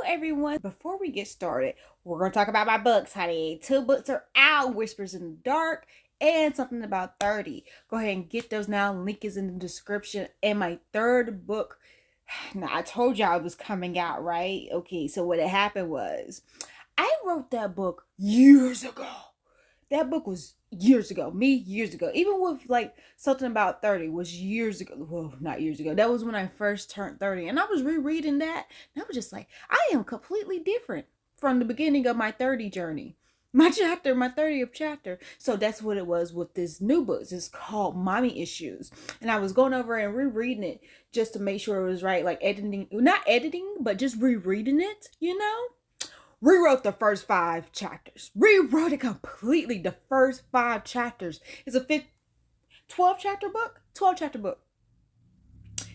everyone. Before we get started, we're going to talk about my books, honey. 2 books are out, Whispers in the Dark and Something About 30. Go ahead and get those now. Link is in the description. And my 3rd book, now I told y'all it was coming out, right? Okay, so what had happened was, I wrote that book years ago. That book was years ago. Years ago. Even with like Something About 30 was years ago. Well, not years ago. That was when I first turned 30. And I was rereading that. And I was just like, I am completely different from the beginning of my 30 journey. My 30th chapter. So that's what it was with this new book. It's called Mommy Issues. And I was going over and rereading it just to make sure it was right. Like not editing, but just rereading it, you know? Rewrote the first 5 chapters. Rewrote it completely. The first 5 chapters. It's a 12 chapter book.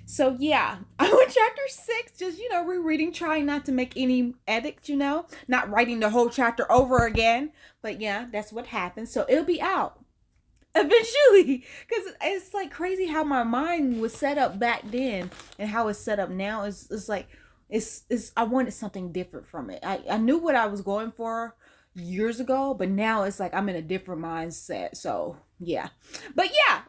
So yeah, I'm on chapter 6, just, rereading, trying not to make any edits, not writing the whole chapter over again. But yeah, that's what happened. So it'll be out eventually, because it's like crazy how my mind was set up back then and how it's set up now. It's like, I wanted something different from it. I knew what I was going for years ago, but now it's like I'm in a different mindset. So yeah, but yeah,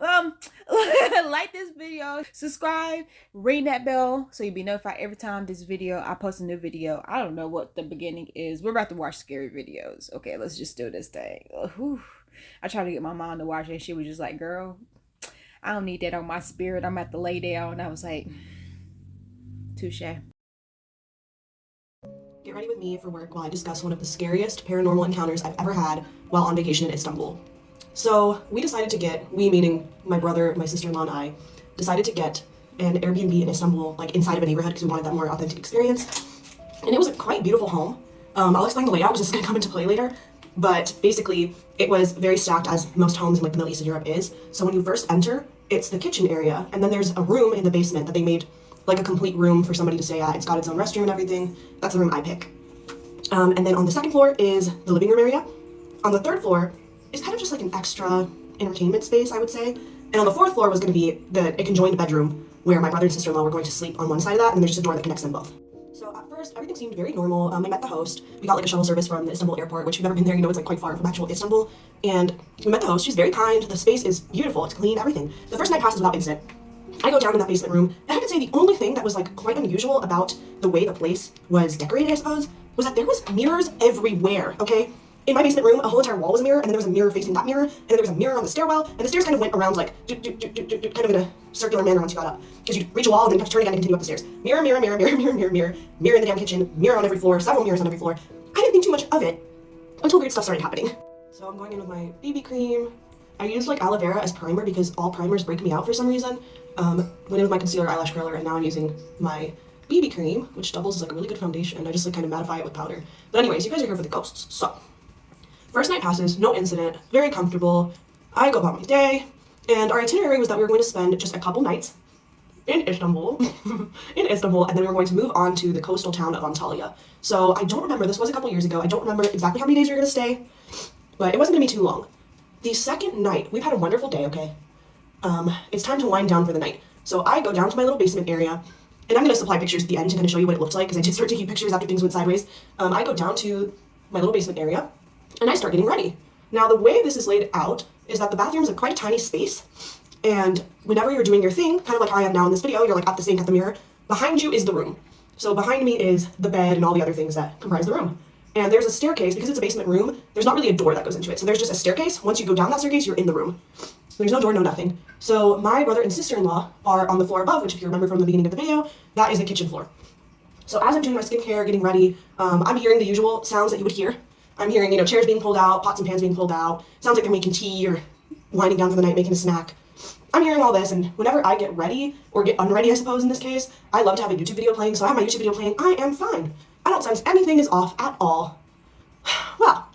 like this video, subscribe, ring that bell so you'll be notified every time I post a new video. I don't know what the beginning is. We're about to watch scary videos. Okay, let's just do this thing. I tried to get my mom to watch it and she was just like, girl, I don't need that on my spirit. I'm at to lay down. And I was like, touche. Get ready with me for work while I discuss one of the scariest paranormal encounters I've ever had while on vacation in Istanbul. So we meaning my brother, my sister-in-law, and I, decided to get an Airbnb in Istanbul, like inside of a neighborhood, because we wanted that more authentic experience. And it was a quite beautiful home. I'll explain the layout, which is going to come into play later. But basically, it was very stacked, as most homes in like the Middle East and Europe is. So when you first enter, it's the kitchen area, and then there's a room in the basement that they made like a complete room for somebody to stay at. It's got its own restroom and everything. That's the room I pick. And then on the 2nd floor is the living room area. On the 3rd floor is kind of just like an extra entertainment space, I would say. And on the 4th floor was going to be a conjoined bedroom where my brother and sister-in-law were going to sleep on one side of that, and there's just a door that connects them both. So at first, everything seemed very normal. We met the host. We got like a shuttle service from the Istanbul airport, which if you've ever been there, it's like quite far from actual Istanbul. And we met the host. She's very kind. The space is beautiful. It's clean, everything. The first night passes without incident. I go down in that basement room, and I can say the only thing that was like quite unusual about the way the place was decorated, I suppose, was that there was mirrors everywhere, okay? In my basement room, a whole entire wall was a mirror, and then there was a mirror facing that mirror, and then there was a mirror on the stairwell, and the stairs kind of went around like, kind of in a circular manner once you got up. Because you'd reach a wall, and then you have to turn again and continue up the stairs. Mirror, mirror, mirror, mirror, mirror, mirror, mirror, mirror in the damn kitchen, mirror on every floor, several mirrors on every floor. I didn't think too much of it until weird stuff started happening. So I'm going in with my BB cream. I used like aloe vera as primer because all primers break me out for some reason. Went in with my concealer, eyelash curler, and now I'm using my BB cream, which doubles as like a really good foundation. I just like kind of mattify it with powder. But anyways, you guys are here for the ghosts. So, first night passes, no incident, very comfortable. I go about my day, and our itinerary was that we were going to spend just a couple nights in Istanbul, and then we were going to move on to the coastal town of Antalya. So I don't remember, this was a couple years ago, I don't remember exactly how many days we were going to stay, but it wasn't going to be too long. The second night, we've had a wonderful day, okay? It's time to wind down for the night. So I go down to my little basement area, and I'm going to supply pictures at the end to kind of show you what it looked like, because I did start taking pictures after things went sideways. I go down to my little basement area, and I start getting ready. Now, the way this is laid out is that the bathroom is quite a tiny space, and whenever you're doing your thing, kind of like how I am now in this video, you're like at the sink, at the mirror, behind you is the room. So behind me is the bed and all the other things that comprise the room. And there's a staircase, because it's a basement room, there's not really a door that goes into it. So there's just a staircase. Once you go down that staircase, you're in the room. There's no door, no nothing. So my brother and sister-in-law are on the floor above, which if you remember from the beginning of the video, that is the kitchen floor. So as I'm doing my skincare, getting ready, I'm hearing the usual sounds that you would hear. I'm hearing, chairs being pulled out, pots and pans being pulled out. Sounds like they're making tea or winding down for the night, making a snack. I'm hearing all this, and whenever I get ready, or get unready, I suppose in this case, I love to have a YouTube video playing, so I have my YouTube video playing. I am fine. I don't sense anything is off at all. Well,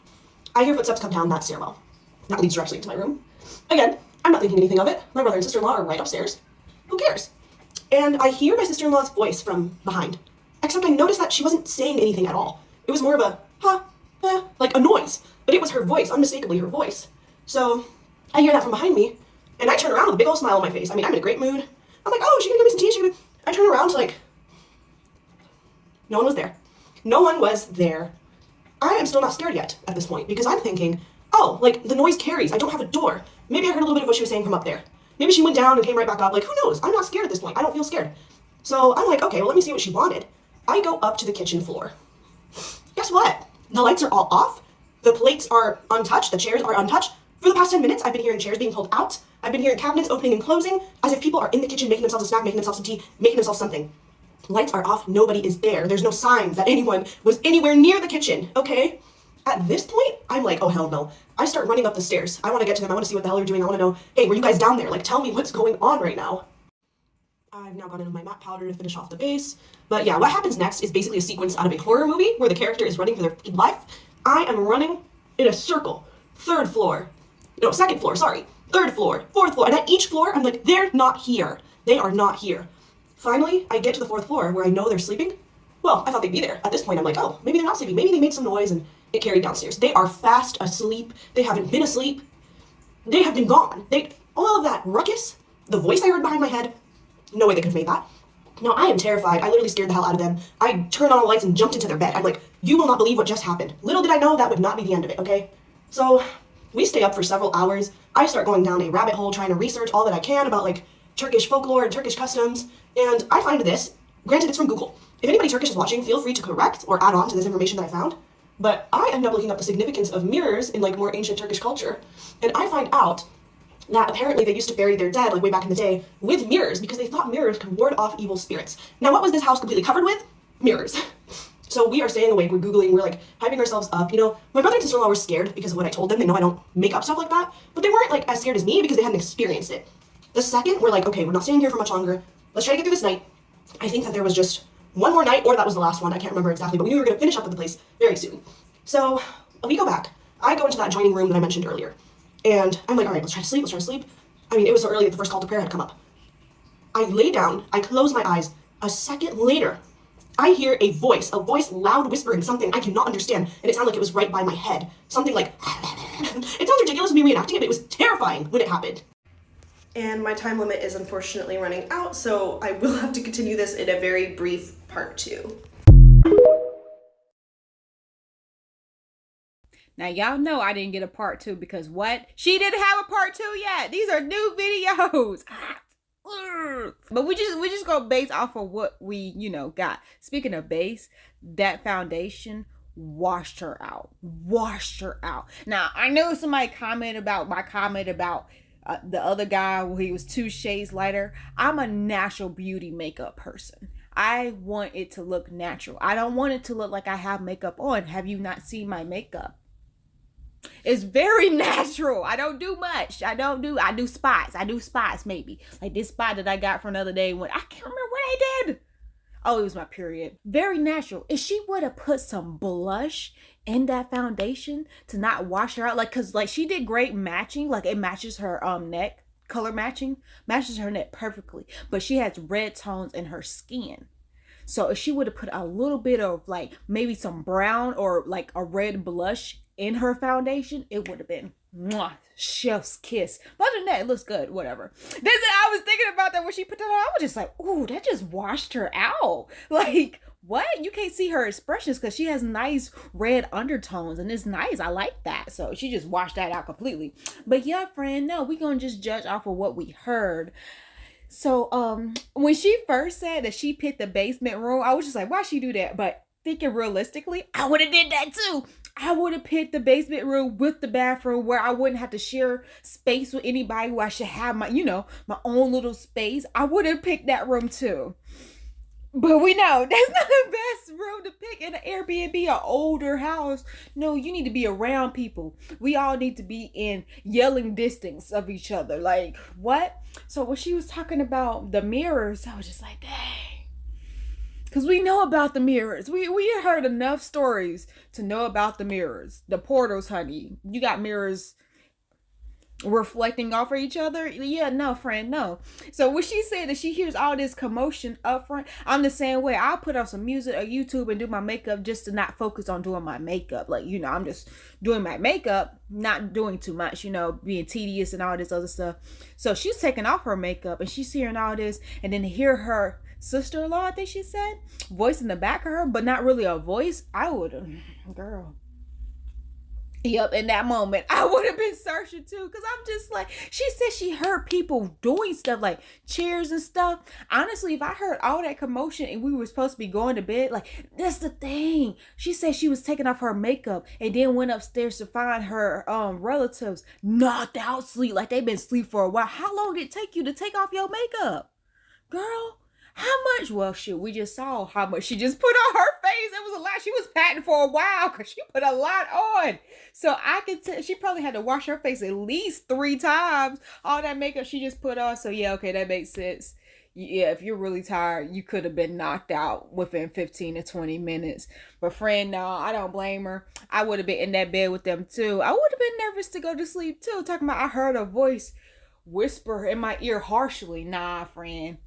I hear footsteps come down that stairwell. That leads directly into my room. Again, I'm not thinking anything of it. My brother and sister-in-law are right upstairs. Who cares? And I hear my sister-in-law's voice from behind. Except I noticed that she wasn't saying anything at all. It was more of a, like a noise. But it was her voice, unmistakably her voice. So I hear that from behind me, and I turn around with a big old smile on my face. I mean, I'm in a great mood. I'm like, oh, she's gonna give me some tea. I turn around to like, no one was there. No one was there. I am still not scared yet at this point because I'm thinking, oh, like the noise carries. I don't have a door. Maybe I heard a little bit of what she was saying from up there. Maybe she went down and came right back up. Like, who knows? I'm not scared at this point. I don't feel scared. So I'm like, okay, well, let me see what she wanted. I go up to the kitchen floor. Guess what? The lights are all off. The plates are untouched. The chairs are untouched. For the past 10 minutes, I've been hearing chairs being pulled out. I've been hearing cabinets opening and closing, as if people are in the kitchen making themselves a snack, making themselves some tea, making themselves something. Lights are off. Nobody is there. There's no signs that anyone was anywhere near the kitchen, okay? At this point, I'm like, oh, hell no. I start running up the stairs. I want to get to them. I want to see what the hell they're doing. I want to know, hey, were you guys down there? Like, tell me what's going on right now. I've now gone into my matte powder to finish off the base. But yeah, what happens next is basically a sequence out of a horror movie where the character is running for their life. I am running in a circle. Second floor, sorry. Third floor, fourth floor. And at each floor, I'm like, they're not here. They are not here. Finally, I get to the fourth floor where I know they're sleeping. Well, I thought they'd be there. At this point, I'm like, oh, maybe they're not sleeping. Maybe they made some noise and it carried downstairs. They are fast asleep. They haven't been asleep. They have been gone. All of that ruckus, the voice I heard behind my head, no way they could have made that. Now, I am terrified. I literally scared the hell out of them. I turned on the lights and jumped into their bed. I'm like, you will not believe what just happened. Little did I know that would not be the end of it, okay? So we stay up for several hours. I start going down a rabbit hole trying to research all that I can about like Turkish folklore and Turkish customs. And I find this, granted it's from Google. If anybody Turkish is watching, feel free to correct or add on to this information that I found. But I end up looking up the significance of mirrors in like more ancient Turkish culture. And I find out that apparently they used to bury their dead like way back in the day with mirrors because they thought mirrors could ward off evil spirits. Now, what was this house completely covered with? Mirrors. So we are staying awake, we're Googling, we're like hyping ourselves up. You know, my brother and sister-in-law were scared because of what I told them. They know I don't make up stuff like that, but they weren't like as scared as me because they hadn't experienced it. The second, we're like, okay, we're not staying here for much longer. Let's try to get through this night. I think that there was just one more night, or that was the last one. I can't remember exactly, but we knew we were gonna finish up with the place very soon. So we go back. I go into that adjoining room that I mentioned earlier. And I'm like, all right, let's try to sleep. I mean, it was so early that the first call to prayer had come up. I lay down, I close my eyes. A second later, I hear a voice loud whispering something I cannot understand, and it sounded like it was right by my head. Something like, it sounds ridiculous to me reenacting it, but it was terrifying when it happened. And my time limit is unfortunately running out, so I will have to continue this in a very brief part 2. Now, y'all know I didn't get a part 2 because what? She didn't have a part 2 yet. These are new videos. But we just go base off of what we, got. Speaking of base, that foundation washed her out. Now, I know somebody commented about my comment about the other guy where he was 2 shades lighter. I'm a natural beauty makeup person. I want it to look natural. I don't want it to look like I have makeup on. Have you not seen my makeup? It's very natural. I don't do much. I do spots maybe. Like this spot that I got from the other day when I can't remember what I did. Oh, it was my period. Very natural. If she would have put some blush in that foundation to not wash her out, cause she did great matching. Like it matches her neck, color matching, matches her neck perfectly. But she has red tones in her skin. So if she would have put a little bit of maybe some brown or a red blush in her foundation, it would have been chef's kiss. But other than that, it looks good, whatever. I was thinking about that when she put that on. I was just like, ooh, that just washed her out. What? You can't see her expressions because she has nice red undertones and it's nice. I like that. So she just washed that out completely. But yeah, friend, no, we're going to just judge off of what we heard. So when she first said that she picked the basement room, I was just like, why'd she do that? But thinking realistically, I would have did that too. I would have picked the basement room with the bathroom where I wouldn't have to share space with anybody, where I should have my own little space. I would have picked that room too. But we know that's not the best room to pick in an Airbnb, an older house. No, you need to be around people. We all need to be in yelling distance of each other. What? So when she was talking about the mirrors, I was just like, dang. Because we know about the mirrors. We heard enough stories to know about the mirrors. The portals, honey. You got mirrors reflecting off of each other? Yeah, no, friend, no. So when she said that she hears all this commotion up front, I'm the same way. I'll put on some music or YouTube and do my makeup just to not focus on doing my makeup. I'm just doing my makeup, not doing too much, being tedious and all this other stuff. So she's taking off her makeup and she's hearing all this, and then to hear her sister-in-law, I think she said, voice in the back of her, but not really a voice, I would have, girl. Yep, in that moment, I would have been searching too, because I'm just like, she said she heard people doing stuff like cheers and stuff. Honestly, if I heard all that commotion and we were supposed to be going to bed, like, that's the thing. She said she was taking off her makeup and then went upstairs to find her relatives knocked out sleep, like they've been asleep for a while. How long did it take you to take off your makeup? Girl, how much? Well, shit, we just saw how much she just put on her face. It was a lot. She was patting for a while because she put a lot on. So I could tell she probably had to wash her face at least 3 times. All that makeup she just put on. So yeah, okay, that makes sense. Yeah, if you're really tired, you could have been knocked out within 15 to 20 minutes. But friend, no, I don't blame her. I would have been in that bed with them too. I would have been nervous to go to sleep too. Talking about I heard a voice whisper in my ear harshly. Nah, friend,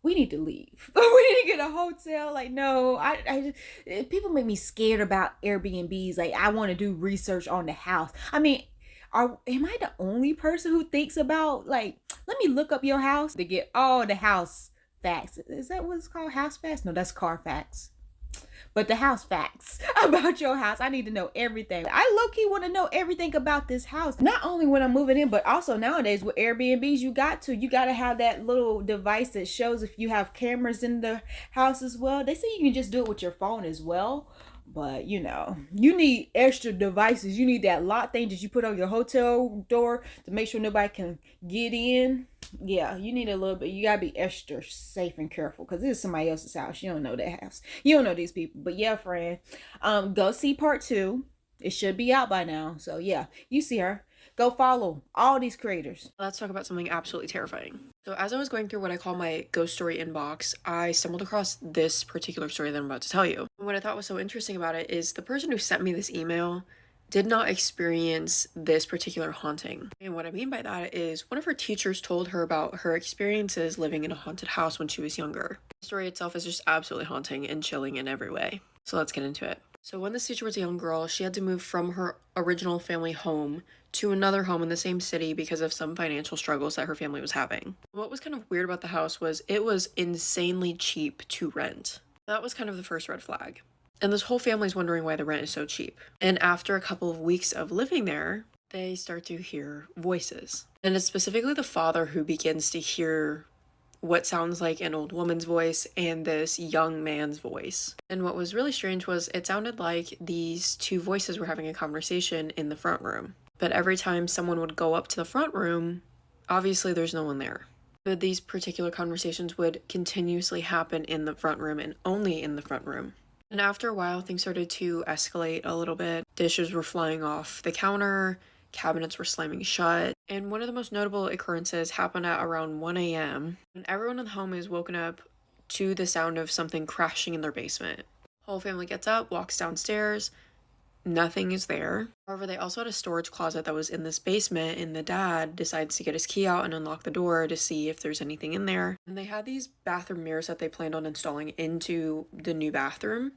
we need to leave. We need to get a hotel. Like, no, I people make me scared about Airbnbs. Like, I want to do research on the house. I mean, am I the only person who thinks about, like, let me look up your house to get all the house facts? Is that what it's called? House facts? No, that's car facts. But the house facts about your house, I need to know everything. I low-key want to know everything about this house. Not only when I'm moving in, but also nowadays with Airbnbs, you got to have that little device that shows if you have cameras in the house as well. They say you can just do it with your phone as well. But, you need extra devices. You need that lock thing that you put on your hotel door to make sure nobody can get in. Yeah, you need a little bit. You gotta be extra safe and careful because this is somebody else's house. You don't know that house. You don't know these people. But yeah, friend, go see part 2. It should be out by now. So yeah, you see her. Go follow all these creators. Let's talk about something absolutely terrifying. So as I was going through what I call my ghost story inbox, I stumbled across this particular story that I'm about to tell you. What I thought was so interesting about it is the person who sent me this email did not experience this particular haunting. And what I mean by that is one of her teachers told her about her experiences living in a haunted house when she was younger. The story itself is just absolutely haunting and chilling in every way. So let's get into it. So when this teacher was a young girl, she had to move from her original family home to another home in the same city because of some financial struggles that her family was having. What was kind of weird about the house was it was insanely cheap to rent. That was kind of the first red flag. And this whole family's wondering why the rent is so cheap. And after a couple of weeks of living there, they start to hear voices. And it's specifically the father who begins to hear what sounds like an old woman's voice and this young man's voice. And what was really strange was it sounded like these two voices were having a conversation in the front room. But every time someone would go up to the front room, obviously there's no one there. But these particular conversations would continuously happen in the front room and only in the front room. And after a while, things started to escalate a little bit. Dishes were flying off the counter, cabinets were slamming shut, and one of the most notable occurrences happened at around 1 a.m. when everyone in the home is woken up to the sound of something crashing in their basement. Whole family gets up, walks downstairs, nothing is there. However, they also had a storage closet that was in this basement, and the dad decides to get his key out and unlock the door to see if there's anything in there. And they had these bathroom mirrors that they planned on installing into the new bathroom,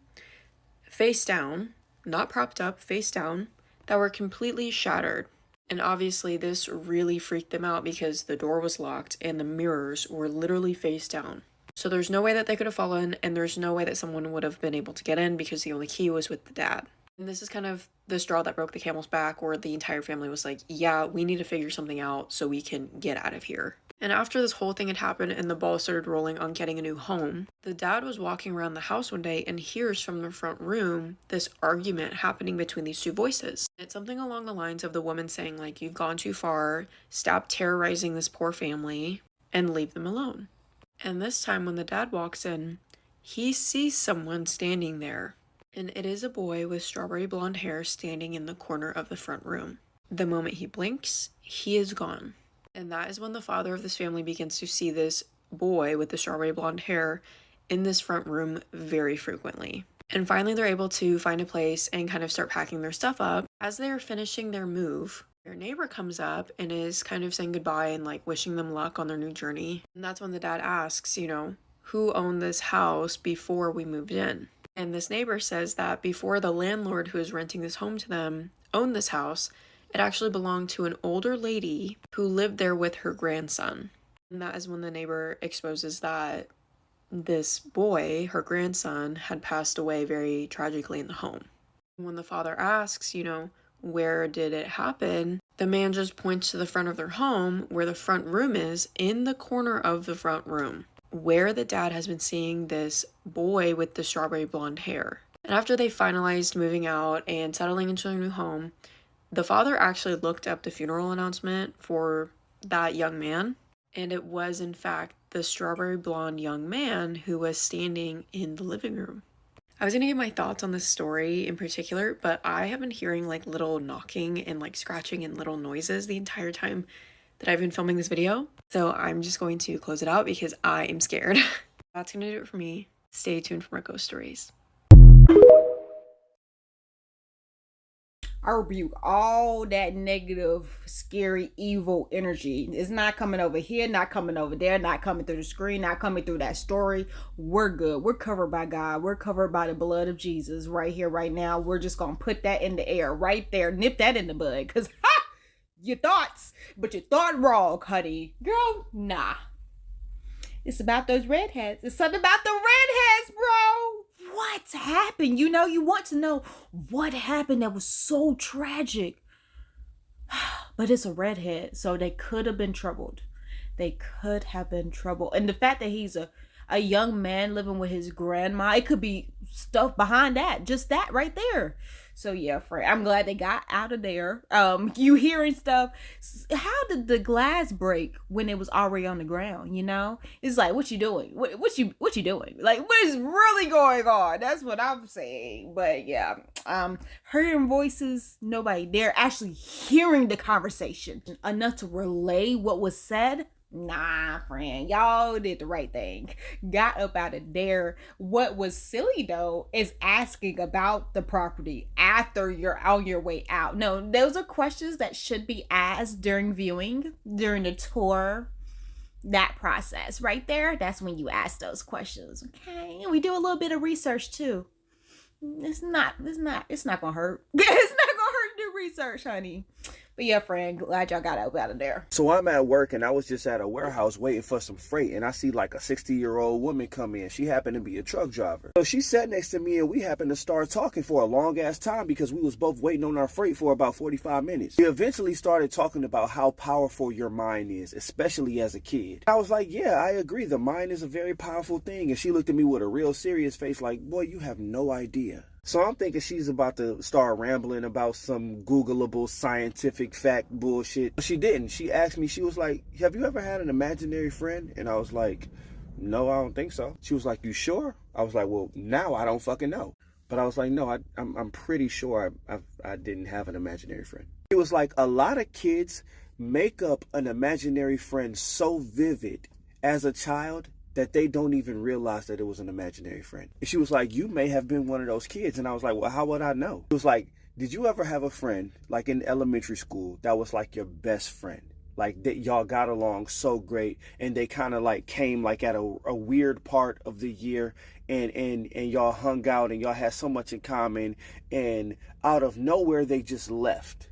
face down, not propped up, face down, that were completely shattered. And obviously this really freaked them out because the door was locked and the mirrors were literally face down. So there's no way that they could have fallen, and there's no way that someone would have been able to get in because the only key was with the dad. And this is kind of the straw that broke the camel's back, where the entire family was like, yeah, we need to figure something out so we can get out of here. And after this whole thing had happened and the ball started rolling on getting a new home, the dad was walking around the house one day and hears from the front room this argument happening between these two voices. It's something along the lines of the woman saying, like, you've gone too far, stop terrorizing this poor family, and leave them alone. And this time when the dad walks in, he sees someone standing there. And it is a boy with strawberry blonde hair standing in the corner of the front room. The moment he blinks, he is gone. And that is when the father of this family begins to see this boy with the strawberry blonde hair in this front room very frequently. And finally, they're able to find a place and kind of start packing their stuff up. As they are finishing their move, their neighbor comes up and is kind of saying goodbye and like wishing them luck on their new journey. And that's when the dad asks, who owned this house before we moved in? And this neighbor says that before the landlord who is renting this home to them owned this house, it actually belonged to an older lady who lived there with her grandson. And that is when the neighbor exposes that this boy, her grandson, had passed away very tragically in the home. When the father asks, where did it happen? The man just points to the front of their home, where the front room is, in the corner of the front room, where the dad has been seeing this boy with the strawberry blonde hair. And after they finalized moving out and settling into their new home, the father actually looked up the funeral announcement for that young man, and it was in fact the strawberry blonde young man who was standing in the living room. I was gonna give my thoughts on this story in particular, but I have been hearing like little knocking and like scratching and little noises the entire time that I've been filming this video. So I'm just going to close it out because I am scared. That's gonna do it for me. Stay tuned for more ghost stories. I rebuke all that negative, scary, evil energy. It's not coming over here, not coming over there, not coming through the screen, not coming through that story. We're good. We're covered by God. We're covered by the blood of Jesus right here, right now. We're just going to put that in the air right there. Nip that in the bud. Because, your thoughts. But you thought wrong, honey. Girl, nah. It's about those redheads. It's something about the redheads, bro. What's happened? You want to know what happened that was so tragic. But it's a redhead, so they could have been troubled. They could have been troubled. And the fact that he's a young man living with his grandma, it could be stuff behind that. Just that right there. So yeah, Fred, I'm glad they got out of there. You hearing stuff. How did the glass break when it was already on the ground? It's like, what you doing? What you doing? Like, what is really going on? That's what I'm saying. But yeah, hearing voices, nobody there actually hearing the conversation enough to relay what was said. Nah, friend, y'all did the right thing. Got up out of there. What was silly though is asking about the property after you're on your way out. No, those are questions that should be asked during viewing, during the tour. That process right there, that's when you ask those questions. Okay, and we do a little bit of research too. It's not gonna hurt. It's not gonna hurt to do research, honey. But yeah, friend, glad y'all got out of there. So I'm at work and I was just at a warehouse waiting for some freight, and I see like a 60-year-old woman come in. She happened to be a truck driver. So she sat next to me and we happened to start talking for a long ass time because we was both waiting on our freight for about 45 minutes. We eventually started talking about how powerful your mind is, especially as a kid. I was like, yeah, I agree. The mind is a very powerful thing. And she looked at me with a real serious face like, boy, you have no idea. So I'm thinking she's about to start rambling about some Googleable scientific fact bullshit. But she didn't. She asked me, she was like, have you ever had an imaginary friend? And I was like, no, I don't think so. She was like, you sure? I was like, well, now I don't fucking know. But I was like, no, I'm pretty sure I didn't have an imaginary friend. It was like a lot of kids make up an imaginary friend so vivid as a child that they don't even realize that it was an imaginary friend. And she was like, you may have been one of those kids. And I was like, well, how would I know? It was like, did you ever have a friend like in elementary school that was like your best friend? Like that y'all got along so great and they kind of like came like at a weird part of the year and y'all hung out and y'all had so much in common, and out of nowhere they just left.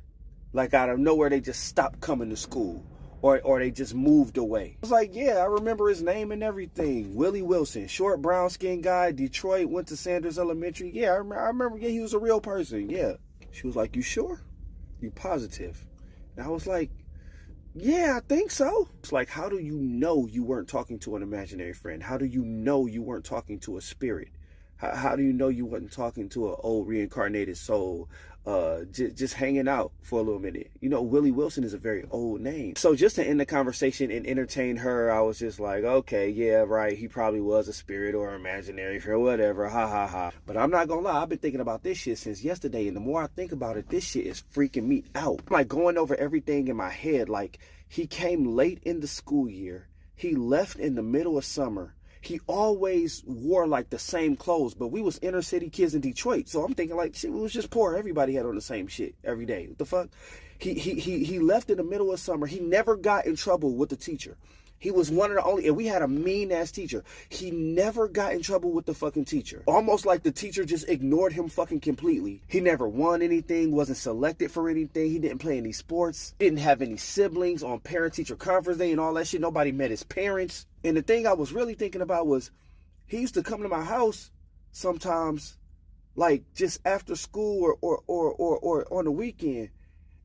Like out of nowhere they just stopped coming to school. Or they just moved away. I was like, yeah, I remember his name and everything. Willie Wilson, short brown skinned guy, Detroit, went to Sanders Elementary. Yeah, I remember, yeah, he was a real person. Yeah. She was like, you sure? You positive? And I was like, yeah, I think so. It's like, how do you know you weren't talking to an imaginary friend? How do you know you weren't talking to a spirit? How do you know you wasn't talking to an old reincarnated soul, just hanging out for a little minute? Willie Wilson is a very old name. So just to end the conversation and entertain her, I was just like, okay, yeah, right. He probably was a spirit or imaginary or whatever. Ha ha ha. But I'm not gonna lie, I've been thinking about this shit since yesterday. And the more I think about it, this shit is freaking me out. I'm like going over everything in my head. Like, he came late in the school year. He left in the middle of summer. He always wore like the same clothes, but we was inner city kids in Detroit. So I'm thinking like, shit, we was just poor. Everybody had on the same shit every day. What the fuck? He left in the middle of summer. He never got in trouble with the teacher. He was one of the only, and we had a mean ass teacher. He never got in trouble with the fucking teacher. Almost like the teacher just ignored him fucking completely. He never won anything, wasn't selected for anything. He didn't play any sports, didn't have any siblings on parent teacher conference day and all that shit. Nobody met his parents. And the thing I was really thinking about was, he used to come to my house sometimes, like just after school or on the weekend,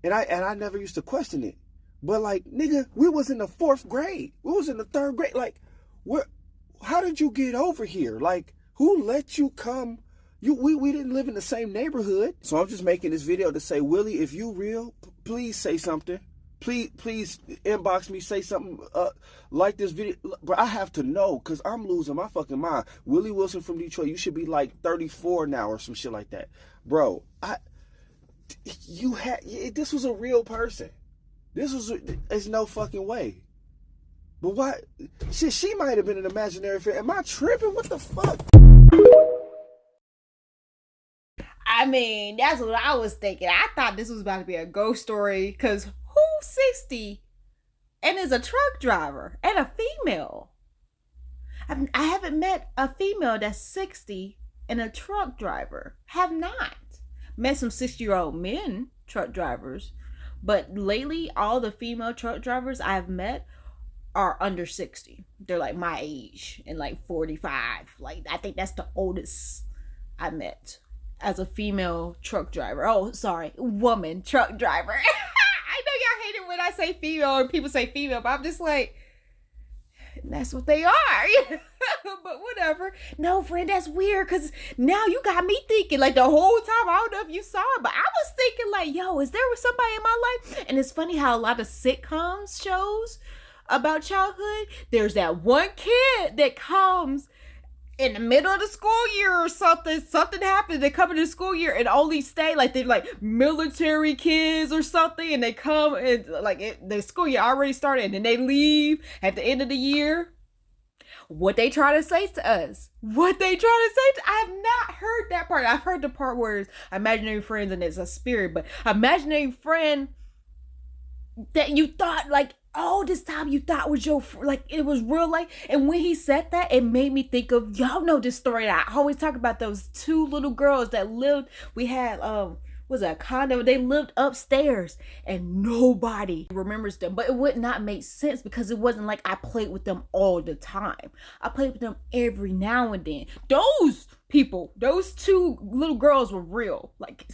and I never used to question it. But like, nigga, we was in the 4th grade, we was in the 3rd grade. Like, how did you get over here? Like, who let you come? We didn't live in the same neighborhood. So I'm just making this video to say, Willie, if you real, please say something. Please inbox me, say something like this video. But I have to know, because I'm losing my fucking mind. Willie Wilson from Detroit, you should be like 34 now or some shit like that. Bro, this was a real person. There's no fucking way. But why? Shit, she might have been an imaginary friend. Am I tripping? What the fuck? I mean, that's what I was thinking. I thought this was about to be a ghost story, because who's 60 and is a truck driver and a female? I haven't met a female that's 60 and a truck driver. Have not. Met some 60-year-old men truck drivers, but lately all the female truck drivers I've met are under 60. They're like my age and like 45. Like, I think that's the oldest I met as a female truck driver. Oh, sorry, woman truck driver. I know y'all hate it when I say female or people say female, but I'm just like, that's what they are. But whatever. No, friend, that's weird, because now you got me thinking, like, the whole time, I don't know if you saw it, but I was thinking like, yo, is there somebody in my life? And it's funny how a lot of sitcoms shows about childhood, there's that one kid that comes in the middle of the school year or something happens, they come in the school year and only stay, like they're like military kids or something, and they come and like the school year already started and then they leave at the end of the year. What they try to say to us, I have not heard that part. I've heard the part where it's imaginary friends and it's a spirit, but imaginary friend that you thought, like, oh, this time you thought was your, like, it was real life. And when he said that, it made me think of, y'all know this story that I always talk about, those 2 little girls that lived, we had, was a condo, they lived upstairs and nobody remembers them. But it would not make sense, because it wasn't like I played with them all the time. I played with them every now and then. Those people, those 2 little girls were real. Like,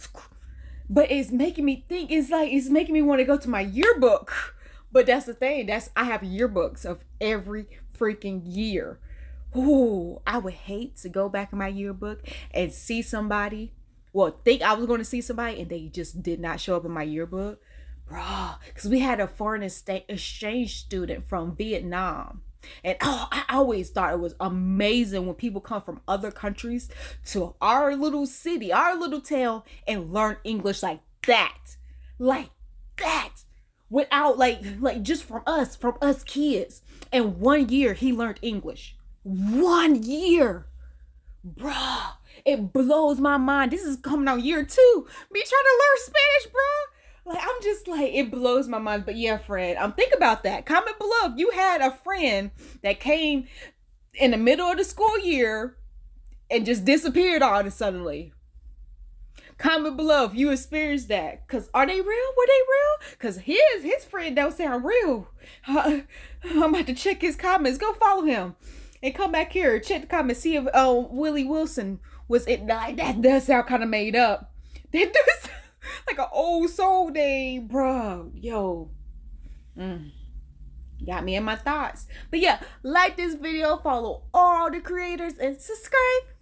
but it's making me think, it's making me want to go to my yearbook. But that's the thing, I have yearbooks of every freaking year. Ooh, I would hate to go back in my yearbook and see somebody, think I was going to see somebody and they just did not show up in my yearbook. Bruh, because we had a foreign exchange student from Vietnam. And I always thought it was amazing when people come from other countries to our little city, our little town, and learn English like that. Like that. Without like just from us kids. And 1 year he learned English. 1 year. Bruh. It blows my mind. This is coming on year 2. Me trying to learn Spanish, bruh. Like, I'm just like, it blows my mind. But yeah, friend, think about that. Comment below if you had a friend that came in the middle of the school year and just disappeared all of a sudden. Comment below if you experienced that. Because are they real? Were they real? Because his friend don't sound real. I'm about to check his comments. Go follow him. And come back here. Check the comments. See if Willie Wilson was it. That does sound kind of made up. That does sound like an old soul name, bro. Yo. Got me in my thoughts. But yeah, like this video. Follow all the creators. And subscribe.